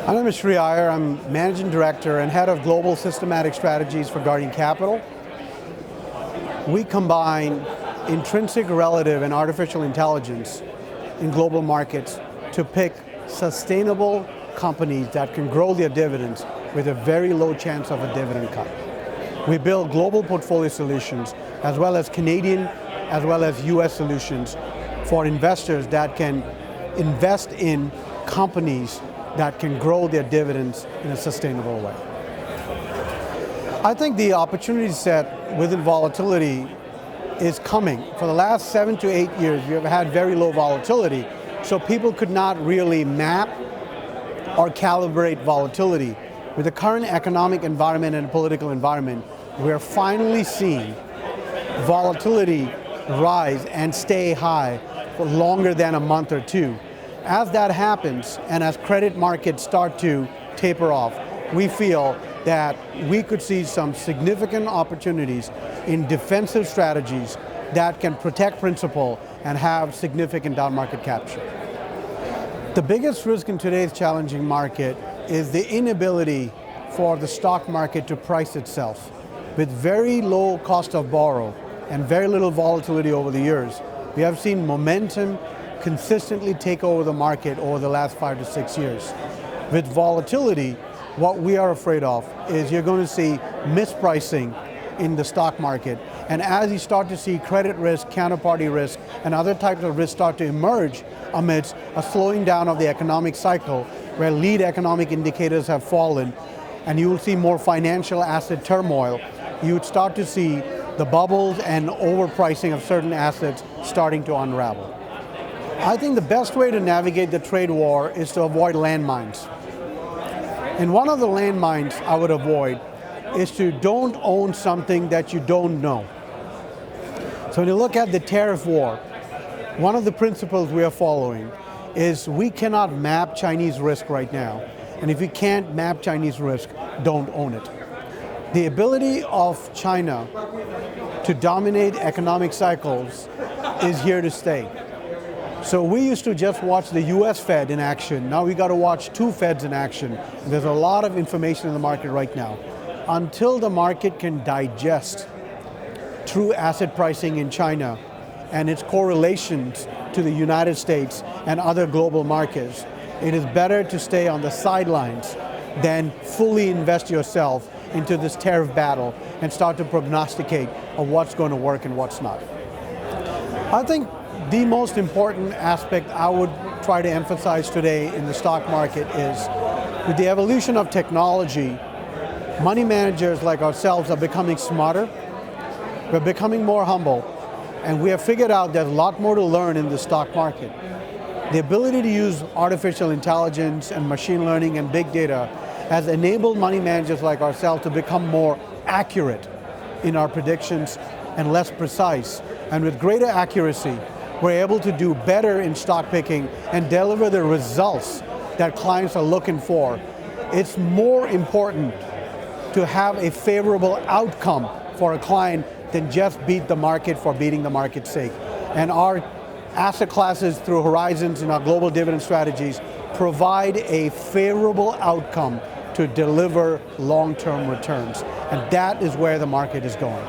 My name is Srikanth Iyer. I'm Managing Director and Head of Global Systematic Strategies for Guardian Capital. We combine intrinsic, relative, and artificial intelligence in global markets to pick sustainable companies that can grow their dividends with a very low chance of a dividend cut. We build global portfolio solutions as well as Canadian as well as US solutions for investors that can invest in companies that can grow their dividends in a sustainable way. I think the opportunity set within volatility is coming. For the last 7 to 8 years, we have had very low volatility, so people could not really map or calibrate volatility. With the current economic environment and political environment, we're finally seeing volatility rise and stay high for longer than a month or two. As that happens, and as credit markets start to taper off, we feel that we could see some significant opportunities in defensive strategies that can protect principal and have significant down market capture. The biggest risk in today's challenging market is the inability for the stock market to price itself. With very low cost of borrow and very little volatility over the years, we have seen momentum consistently take over the market over the last 5 to 6 years. With volatility, what we are afraid of is you're going to see mispricing in the stock market. And as you start to see credit risk, counterparty risk, and other types of risks start to emerge amidst a slowing down of the economic cycle where lead economic indicators have fallen, and you will see more financial asset turmoil, you would start to see the bubbles and overpricing of certain assets starting to unravel. I think the best way to navigate the trade war is to avoid landmines. And one of the landmines I would avoid is to don't own something that you don't know. So when you look at the tariff war, one of the principles we are following is we cannot map Chinese risk right now. And if you can't map Chinese risk, don't own it. The ability of China to dominate economic cycles is here to stay. So we used to just watch the US Fed in action. Now we got to watch 2 Feds in action. There's a lot of information in the market right now. Until the market can digest true asset pricing in China and its correlations to the United States and other global markets, it is better to stay on the sidelines than fully invest yourself into this tariff battle and start to prognosticate of what's going to work and what's not. I think the most important aspect I would try to emphasize today in the stock market is with the evolution of technology, money managers like ourselves are becoming smarter, we're becoming more humble, and we have figured out there's a lot more to learn in the stock market. The ability to use artificial intelligence and machine learning and big data has enabled money managers like ourselves to become more accurate in our predictions and less precise. And with greater accuracy, we're able to do better in stock picking and deliver the results that clients are looking for. It's more important to have a favorable outcome for a client than just beat the market for beating the market's sake. And our asset classes through Horizons and our global dividend strategies provide a favorable outcome to deliver long-term returns. And that is where the market is going.